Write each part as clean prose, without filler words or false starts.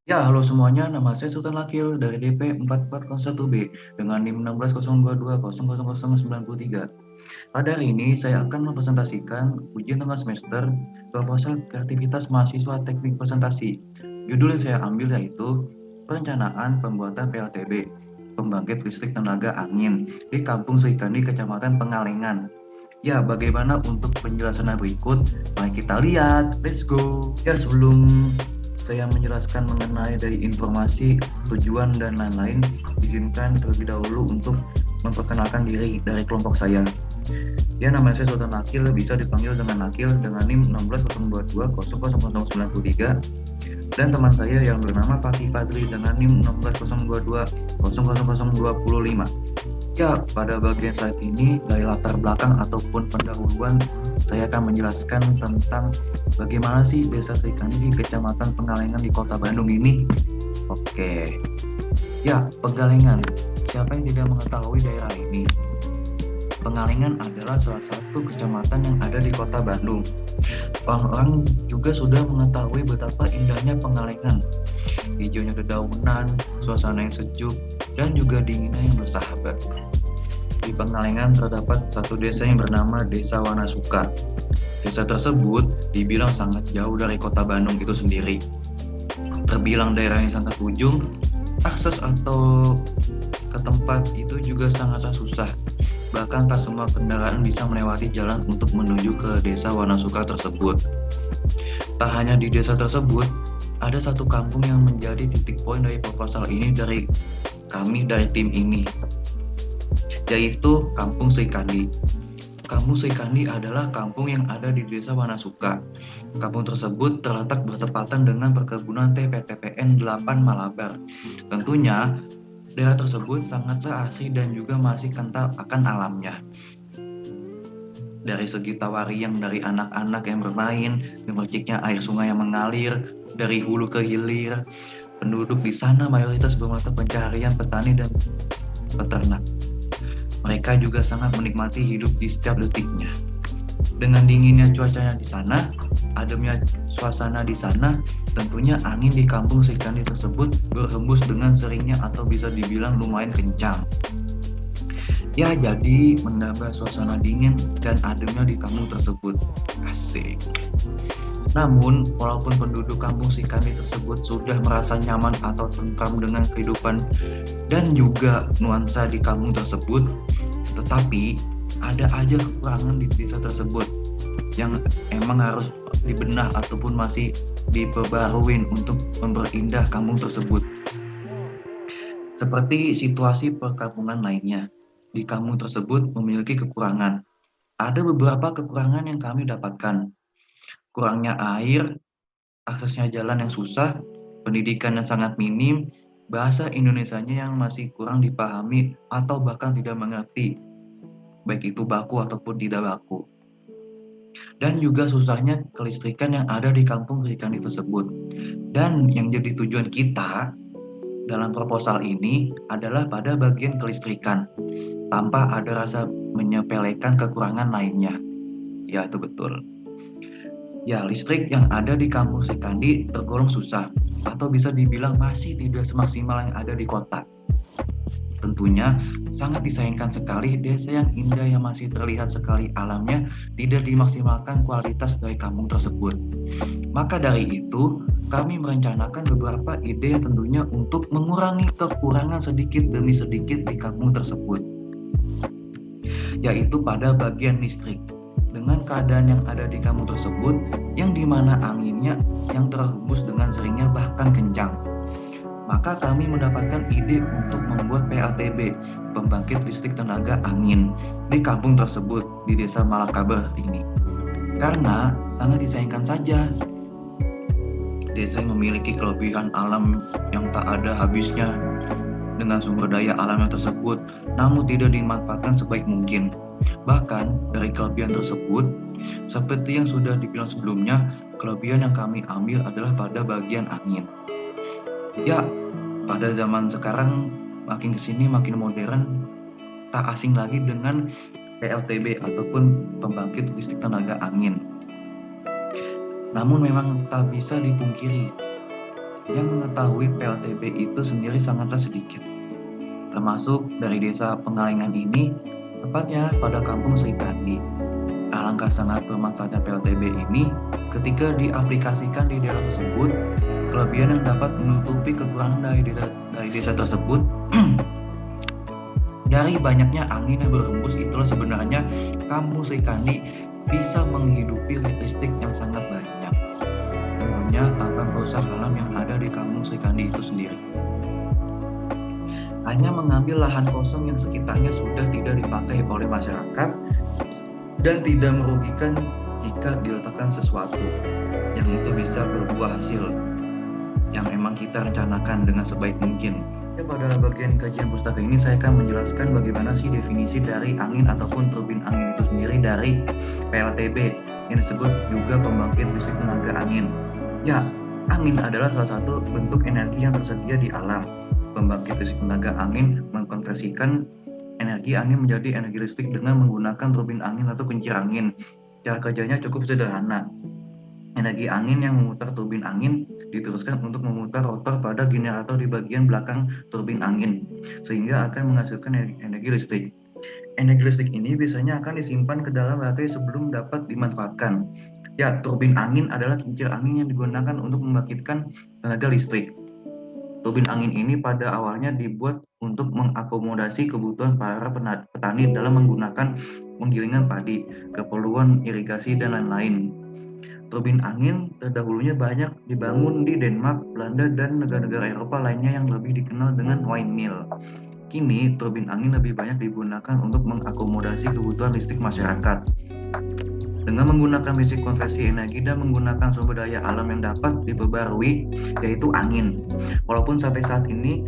Ya, halo semuanya. Nama saya Sultan Lakil dari DP 4401B dengan NIM 160220009093. Pada hari ini saya akan mempresentasikan ujian tengah semester proposal kreativitas mahasiswa teknik presentasi. Judul yang saya ambil yaitu Perencanaan Pembuatan PLTB Pembangkit Listrik Tenaga Angin di Kampung Serikandi, Kecamatan Pengalengan. Ya, bagaimana untuk penjelasannya berikut? Mari kita lihat. Let's go. Ya, sebelum saya menjelaskan mengenai dari informasi, tujuan, dan lain-lain, izinkan terlebih dahulu untuk memperkenalkan diri dari kelompok saya. Ya, nama saya Sultan Akil, bisa dipanggil dengan Akil dengan NIM 1602200093, dan teman saya yang bernama Fatih Fazli dengan NIM 1602200025. Ya, pada bagian slide ini dari latar belakang ataupun pendahuluan, saya akan menjelaskan tentang bagaimana sih Desa Serikandi di Kecamatan Pengalengan di Kota Bandung ini. Oke, ya, Pengalengan. Siapa yang tidak mengetahui daerah ini? Pengalengan adalah salah satu kecamatan yang ada di Kota Bandung. Orang-orang juga sudah mengetahui betapa indahnya Pengalengan. Hijaunya dedaunan, suasana yang sejuk, dan juga dinginnya yang bersahabat. Di Pengalengan terdapat satu desa yang bernama Desa Wanasuka. Desa tersebut dibilang sangat jauh dari kota Bandung itu sendiri. Terbilang daerah yang sangat ujung, akses atau ke tempat itu juga sangatlah susah. Bahkan tak semua kendaraan bisa melewati jalan untuk menuju ke desa Wanasuka tersebut. Tak hanya di desa tersebut, ada satu kampung yang menjadi titik poin dari proposal ini dari kami dari tim ini, yaitu Kampung Serikandi. Kampung Serikandi adalah kampung yang ada di Desa Wanasuka. Kampung tersebut terletak bertepatan dengan perkebunan teh PTPN 8 Malabar. Tentunya, daerah tersebut sangatlah asri dan juga masih kental akan alamnya. Dari segi tawariang dari anak-anak yang bermain, gemerciknya air sungai yang mengalir, dari hulu ke hilir, penduduk di sana mayoritas bermata pencaharian petani dan peternak. Mereka juga sangat menikmati hidup di setiap detiknya. Dengan dinginnya cuacanya di sana, ademnya suasana di sana, tentunya angin di kampung Serikandi tersebut berhembus dengan seringnya atau bisa dibilang lumayan kencang. Ya, jadi menambah suasana dingin dan ademnya di kampung tersebut. Asik. Namun, walaupun penduduk kampung Serikandi tersebut sudah merasa nyaman atau tentram dengan kehidupan dan juga nuansa di kampung tersebut, tetapi ada aja kekurangan di desa tersebut yang emang harus dibenah ataupun masih diperbaruin untuk memperindah kampung tersebut. Seperti situasi perkampungan lainnya, di kampung tersebut memiliki kekurangan. Ada beberapa kekurangan yang kami dapatkan. Kurangnya air, aksesnya jalan yang susah, pendidikan yang sangat minim, bahasa Indonesianya yang masih kurang dipahami atau bahkan tidak mengerti, baik itu baku ataupun tidak baku. Dan juga susahnya kelistrikan yang ada di kampung Serikandi tersebut. Dan yang jadi tujuan kita dalam proposal ini adalah pada bagian kelistrikan, tanpa ada rasa menyepelekan kekurangan lainnya. Ya, itu betul. Ya, listrik yang ada di kampung Serikandi tergolong susah, atau bisa dibilang masih tidak semaksimal yang ada di kota. Tentunya sangat disayangkan sekali desa yang indah yang masih terlihat sekali alamnya tidak dimaksimalkan kualitas dari kampung tersebut. Maka dari itu, kami merencanakan beberapa ide yang tentunya untuk mengurangi kekurangan sedikit demi sedikit di kampung tersebut, yaitu pada bagian listrik. Dengan keadaan yang ada di kampung tersebut, yang dimana anginnya yang terhembus dengan seringnya bahkan kencang, maka kami mendapatkan ide untuk membuat PLTB, pembangkit listrik tenaga angin, di kampung tersebut, di desa Malakaber ini. Karena sangat disayangkan saja, desa yang memiliki kelebihan alam yang tak ada habisnya dengan sumber daya alamnya tersebut, namun tidak dimanfaatkan sebaik mungkin. Bahkan dari kelebihan tersebut, seperti yang sudah dibilang sebelumnya, kelebihan yang kami ambil adalah pada bagian angin. Ya, pada zaman sekarang makin kesini makin modern, tak asing lagi dengan PLTB ataupun pembangkit listrik tenaga angin. Namun memang tak bisa dipungkiri, yang mengetahui PLTB itu sendiri sangatlah sedikit, termasuk dari desa Pengalengan ini, tepatnya pada Kampung Serikandi. Alangkah sangat bermanfaatnya PLTB ini ketika diaplikasikan di daerah tersebut, kelebihan yang dapat menutupi kekurangan dari desa tersebut. Dari banyaknya angin yang berhembus itulah sebenarnya Kampung Serikandi bisa menghidupi listrik yang sangat banyak. Tentunya tanpa merusak alam yang ada di Kampung Serikandi itu sendiri. Hanya mengambil lahan kosong yang sekitarnya sudah tidak dipakai oleh masyarakat dan tidak merugikan jika diletakkan sesuatu yang itu bisa berbuah hasil yang memang kita rencanakan dengan sebaik mungkin. Pada bagian kajian pustaka ini saya akan menjelaskan bagaimana sih definisi dari angin ataupun turbin angin itu sendiri dari PLTB yang disebut juga pembangkit listrik tenaga angin. Ya, angin adalah salah satu bentuk energi yang tersedia di alam. Pembangkit listrik tenaga angin mengkonversikan energi angin menjadi energi listrik dengan menggunakan turbin angin atau kincir angin. Cara kerjanya cukup sederhana. Energi angin yang memutar turbin angin diteruskan untuk memutar rotor pada generator di bagian belakang turbin angin, sehingga akan menghasilkan energi listrik. Energi listrik ini biasanya akan disimpan ke dalam baterai sebelum dapat dimanfaatkan. Ya, turbin angin adalah kincir angin yang digunakan untuk membangkitkan tenaga listrik. Turbin angin ini pada awalnya dibuat untuk mengakomodasi kebutuhan para petani dalam menggunakan penggilingan padi, keperluan irigasi, dan lain-lain. Turbin angin terdahulunya banyak dibangun di Denmark, Belanda, dan negara-negara Eropa lainnya yang lebih dikenal dengan windmill. Kini, turbin angin lebih banyak digunakan untuk mengakomodasi kebutuhan listrik masyarakat. Dengan menggunakan listrik konversi energi dan menggunakan sumber daya alam yang dapat diperbarui, yaitu angin. Walaupun sampai saat ini,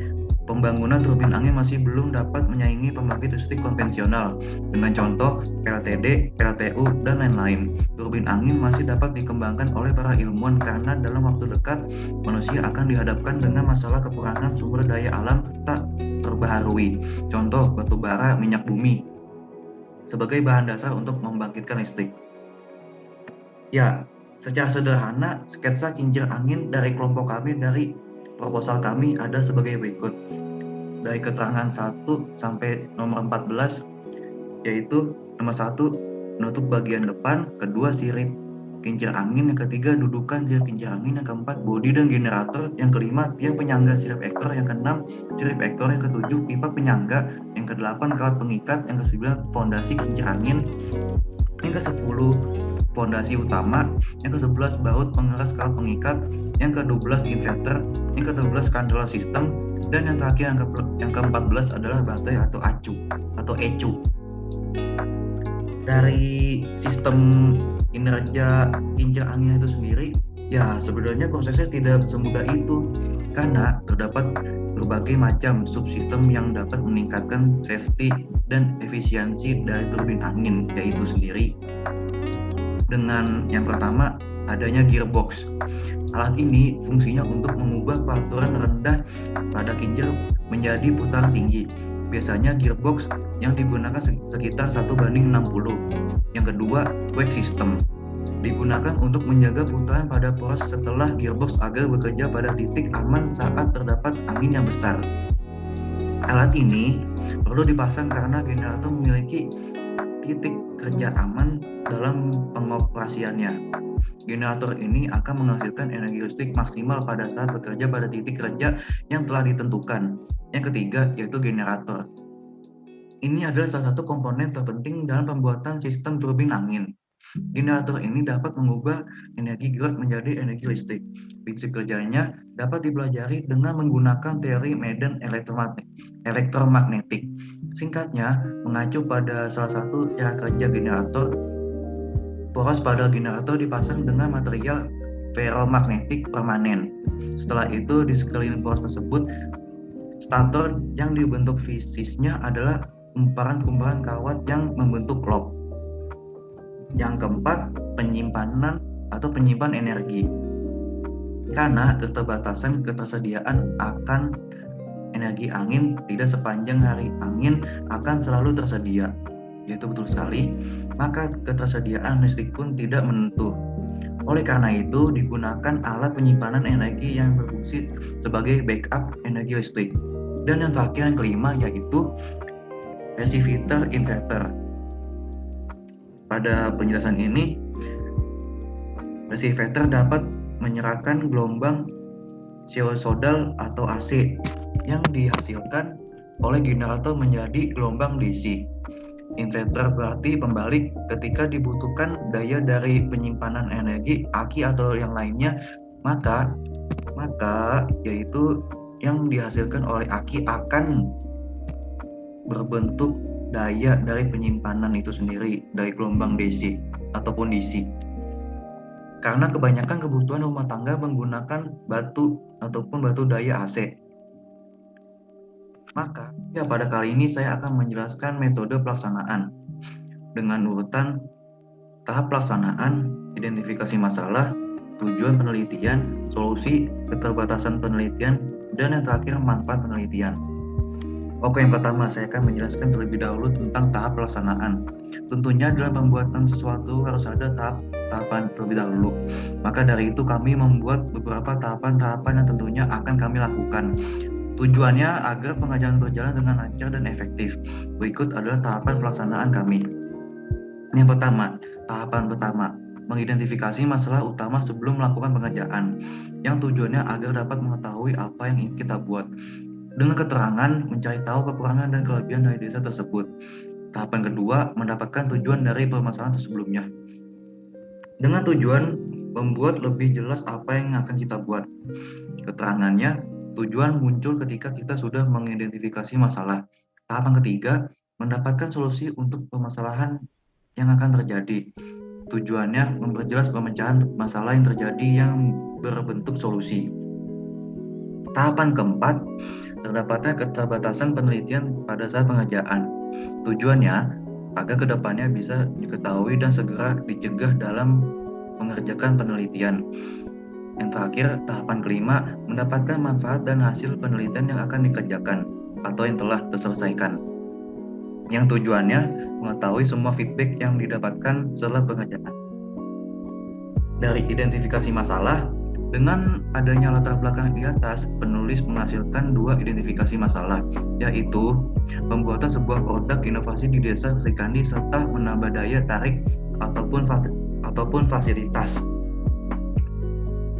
pembangunan turbin angin masih belum dapat menyaingi pembangkit listrik konvensional dengan contoh PLTD, PLTU, dan lain-lain. Turbin angin masih dapat dikembangkan oleh para ilmuwan karena dalam waktu dekat manusia akan dihadapkan dengan masalah kekurangan sumber daya alam tak terbaharui. Contoh batu bara, minyak bumi sebagai bahan dasar untuk membangkitkan listrik. Ya, secara sederhana sketsa kincir angin dari kelompok kami dari proposal kami ada sebagai berikut. Dari keterangan 1 sampai nomor 14, yaitu nomor 1 menutup bagian depan, kedua sirip kincir angin, yang ketiga dudukan sirip kincir angin, yang keempat bodi dan generator, yang kelima tiang penyangga sirip ekor, yang keenam sirip ekor, yang ketujuh pipa penyangga, yang kedelapan kawat pengikat, yang kesembilan fondasi kincir angin, yang ke-10 fondasi utama, yang ke-11 baut pengeras kawat pengikat, yang ke-12 inverter, yang ke-13 control system, dan yang terakhir yang ke-14 adalah baterai atau ECU. Dari sistem kinerja kincir angin itu sendiri, ya sebenarnya prosesnya tidak semudah itu karena terdapat berbagai macam subsistem yang dapat meningkatkan safety dan efisiensi dari turbin angin yaitu sendiri. Dengan yang pertama adanya gearbox. Alat ini fungsinya untuk mengubah peraturan rendah pada kincir menjadi putaran tinggi. Biasanya gearbox yang digunakan sekitar 1:60. Yang kedua, wake system. Digunakan untuk menjaga putaran pada poros setelah gearbox agar bekerja pada titik aman saat terdapat angin yang besar. Alat ini perlu dipasang karena generator memiliki titik kerja aman dalam pengoperasiannya. Generator ini akan menghasilkan energi listrik maksimal pada saat bekerja pada titik kerja yang telah ditentukan. Yang ketiga yaitu generator. Ini adalah salah satu komponen terpenting dalam pembuatan sistem turbin angin. Generator ini dapat mengubah energi gerak menjadi energi listrik. Prinsip kerjanya dapat dipelajari dengan menggunakan teori medan elektromagnetik. Singkatnya, mengacu pada salah satu cara kerja generator, poros pada generator dipasang dengan material ferromagnetik permanen. Setelah itu, di sekeliling poros tersebut, stator yang dibentuk fisisnya adalah kumparan-kumparan kawat yang membentuk lob. Yang keempat, penyimpan energi. Karena ketersediaan akan energi angin tidak sepanjang hari angin akan selalu tersedia. Itu betul sekali. Maka ketersediaan listrik pun tidak menentu. Oleh karena itu, digunakan alat penyimpanan energi yang berfungsi sebagai backup energi listrik. Dan yang terakhir, yang kelima, yaitu receiver inverter. Pada penjelasan ini, receiver dapat menyerahkan gelombang sinusoidal atau AC yang dihasilkan oleh generator menjadi gelombang DC. Inverter berarti pembalik ketika dibutuhkan daya dari penyimpanan energi, aki atau yang lainnya, maka yaitu yang dihasilkan oleh aki akan berbentuk daya dari penyimpanan itu sendiri, dari gelombang DC ataupun DC. Karena kebanyakan kebutuhan rumah tangga menggunakan batu ataupun batu daya AC. Maka, pada kali ini saya akan menjelaskan metode pelaksanaan dengan urutan tahap pelaksanaan, identifikasi masalah, tujuan penelitian, solusi, keterbatasan penelitian, dan yang terakhir manfaat penelitian. Oke, yang pertama saya akan menjelaskan terlebih dahulu tentang tahap pelaksanaan. Tentunya dalam pembuatan sesuatu harus ada tahapan terlebih dahulu. Maka dari itu kami membuat beberapa tahapan-tahapan yang tentunya akan kami lakukan. Tujuannya agar pengajaran berjalan dengan lancar dan efektif. Berikut adalah tahapan pelaksanaan kami. Yang pertama, tahapan pertama, mengidentifikasi masalah utama sebelum melakukan pengerjaan, yang tujuannya agar dapat mengetahui apa yang ingin kita buat. Dengan keterangan, mencari tahu kekurangan dan kelebihan dari desa tersebut. Tahapan kedua, mendapatkan tujuan dari permasalahan sebelumnya. Dengan tujuan membuat lebih jelas apa yang akan kita buat. Keterangannya, tujuan muncul ketika kita sudah mengidentifikasi masalah. Tahapan ketiga, mendapatkan solusi untuk permasalahan yang akan terjadi. Tujuannya memperjelas pemecahan masalah yang terjadi yang berbentuk solusi. Tahapan keempat, terdapatnya keterbatasan penelitian pada saat pengerjaan. Tujuannya agar kedepannya bisa diketahui dan segera dicegah dalam mengerjakan penelitian. Yang terakhir, tahapan kelima, mendapatkan manfaat dan hasil penelitian yang akan dikerjakan atau yang telah terselesaikan. Yang tujuannya mengetahui semua feedback yang didapatkan setelah pengerjaan. Dari identifikasi masalah, dengan adanya latar belakang di atas, penulis menghasilkan dua identifikasi masalah, yaitu pembuatan sebuah produk inovasi di Desa Srikandi serta menambah daya tarik ataupun fasilitas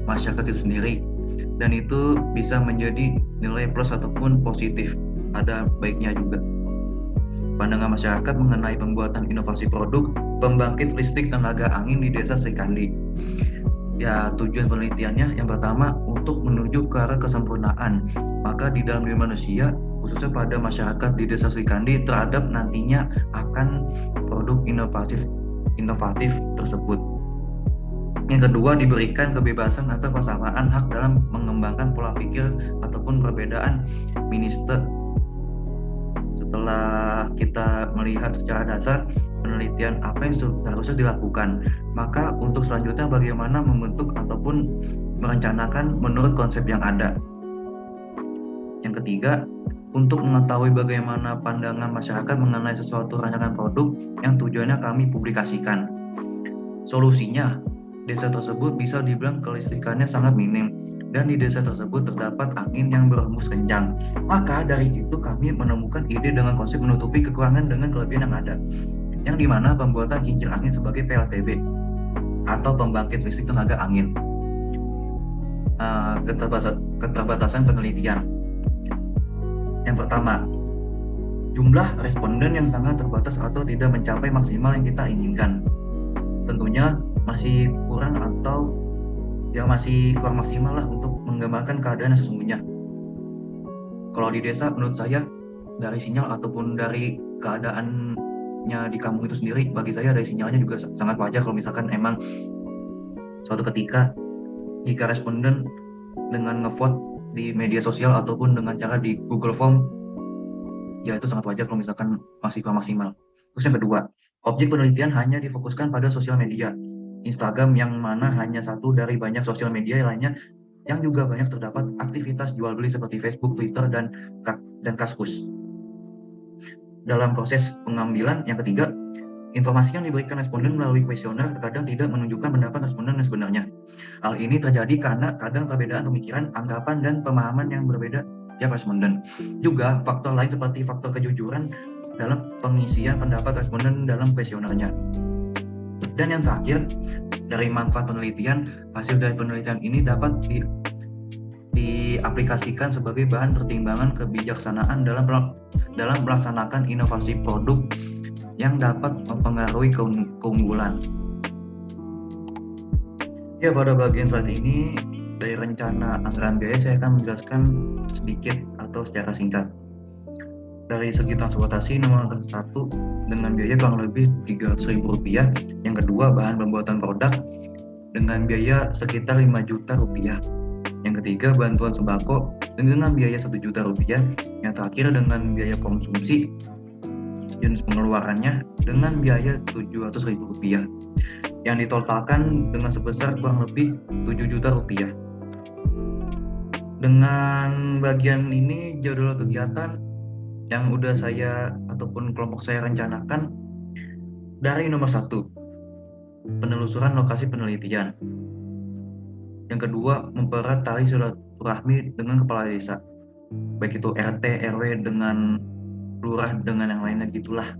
masyarakat itu sendiri, dan itu bisa menjadi nilai plus ataupun positif, ada baiknya juga. Pandangan masyarakat mengenai pembuatan inovasi produk pembangkit listrik tenaga angin di Desa Srikandi. Ya, tujuan penelitiannya yang pertama untuk menuju ke arah kesempurnaan. Maka di dalam diri manusia, khususnya pada masyarakat di Desa Srikandi terhadap nantinya akan produk inovatif tersebut. Yang kedua, diberikan kebebasan atau persamaan hak dalam mengembangkan pola pikir ataupun perbedaan minister. Setelah kita melihat secara dasar penelitian apa yang seharusnya dilakukan, maka untuk selanjutnya bagaimana membentuk ataupun merencanakan menurut konsep yang ada. Yang ketiga, untuk mengetahui bagaimana pandangan masyarakat mengenai sesuatu rancangan produk yang tujuannya kami publikasikan. Solusinya, desa tersebut bisa dibilang kelistrikannya sangat minim dan di desa tersebut terdapat angin yang berhembus kencang. Maka dari itu kami menemukan ide dengan konsep menutupi kekurangan dengan kelebihan yang ada, yang dimana pembuatan kincir angin sebagai PLTB atau pembangkit listrik tenaga angin. Keterbatasan penelitian. Yang pertama, jumlah responden yang sangat terbatas atau tidak mencapai maksimal yang kita inginkan. Tentunya masih kurang atau masih kurang maksimal lah untuk menggambarkan keadaan yang sesungguhnya. Kalau di desa, menurut saya dari sinyal ataupun dari keadaannya di kampung itu sendiri, bagi saya dari sinyalnya juga sangat wajar kalau misalkan emang suatu ketika jika responden dengan ngevote di media sosial ataupun dengan cara di Google Form, ya itu sangat wajar kalau misalkan masih kurang maksimal. Terus yang kedua, objek penelitian hanya difokuskan pada sosial media. Instagram yang mana hanya satu dari banyak sosial media lainnya yang juga banyak terdapat aktivitas jual beli seperti Facebook, Twitter, dan Kaskus. Dalam proses pengambilan, yang ketiga, Informasi yang diberikan responden melalui kuesioner terkadang tidak menunjukkan pendapat responden yang sebenarnya. Hal ini terjadi karena kadang perbedaan pemikiran, anggapan, dan pemahaman yang berbeda tiap responden. Juga faktor lain seperti faktor kejujuran dalam pengisian pendapat responden dalam kuesionernya. Dan yang terakhir, dari manfaat penelitian, hasil dari penelitian ini dapat diaplikasikan sebagai bahan pertimbangan kebijaksanaan dalam melaksanakan inovasi produk yang dapat mempengaruhi keunggulan. Ya, pada bagian slide ini dari rencana anggaran biaya saya akan menjelaskan sedikit atau secara singkat. Dari segi transportasi, nomor satu dengan biaya kurang lebih Rp300.000. Yang kedua, bahan pembuatan produk dengan biaya sekitar Rp5 juta. Yang ketiga, bantuan sembako dengan biaya Rp1 juta. Yang terakhir, dengan biaya konsumsi jenis pengeluarannya dengan biaya Rp700.000 yang ditotalkan dengan sebesar kurang lebih Rp7 juta. Dengan bagian ini jadwal kegiatan yang udah saya ataupun kelompok saya rencanakan dari nomor 1, penelusuran lokasi penelitian. Yang kedua, mempererat tali silaturahmi dengan kepala desa, baik itu RT, RW dengan lurah dengan yang lainnya gitulah.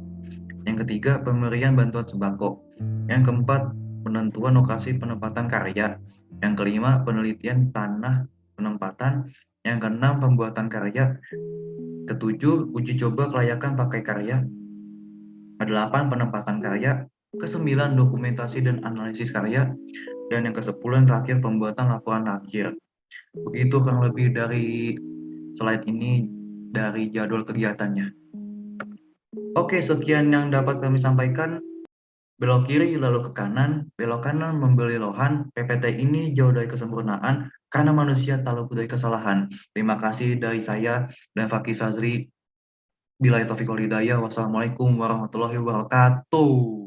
Yang ketiga, pemberian bantuan sembako. Yang keempat, penentuan lokasi penempatan karya. Yang kelima, penelitian tanah penempatan. Yang keenam, pembuatan karya. Ketujuh, uji coba kelayakan pakai karya. Kedelapan, penempatan karya. Kesembilan, dokumentasi dan analisis karya. Dan yang kesepuluh yang terakhir, pembuatan laporan akhir. Begitu kurang lebih dari slide ini dari jadwal kegiatannya. Oke, sekian yang dapat kami sampaikan. Belok kiri lalu ke kanan, belok kanan membeli lohan. PPT ini jauh dari kesempurnaan karena manusia tak luput dari kesalahan. Terima kasih dari saya dan Fakih Fazri. Billahi taufiq wal hidayah. Wassalamualaikum warahmatullahi wabarakatuh.